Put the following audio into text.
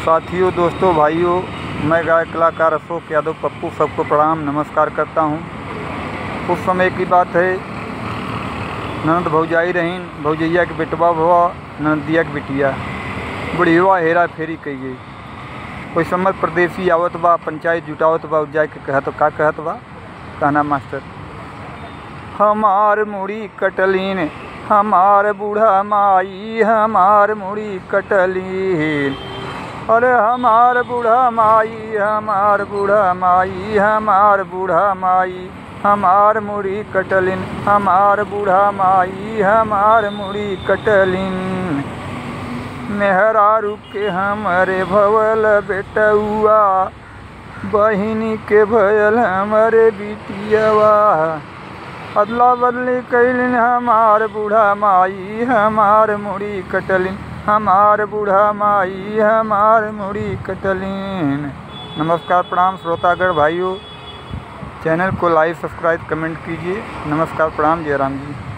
साथियों, दोस्तों, भाइयों, मैं गायक कलाकार अशोक यादव पप्पू सबको प्रणाम नमस्कार करता हूं। उस समय की बात है, ननद भौजाई रहीन, भौजैया के बेटवा भवा, ननदिया के बिटिया, बुढ़िया हेरा फेरी कही गई। कोई समय परदेसी आवत बा, पंचायत जुटावत बा, जाए के कहत का कहत बा, कहना मास्टर, हमार मुड़ी कटलीन, हमार बूढ़ा माई, हमार मुड़ी कटलीन, अरे हमार बूढ़ा माई, हमार बूढ़ा माई, हमार बूढ़ा माई, हमार मुड़ी कटलिन, हमार बूढ़ा माई, हमार मुड़ी कटलिन। मेहरारू के हमरे भवल बेटुआ, बहिनी के भयल हमरे बिटियावा, अदला बदली कैलिन, हमार बूढ़ा माई, हमार मुड़ी कटलिन, हमार बूढ़ा माई, हमार मुड़ी कटलिन। नमस्कार, प्रणाम श्रोतागण भाइयों, चैनल को लाइक, सब्सक्राइब, कमेंट कीजिए। नमस्कार, प्रणाम, जय राम जी।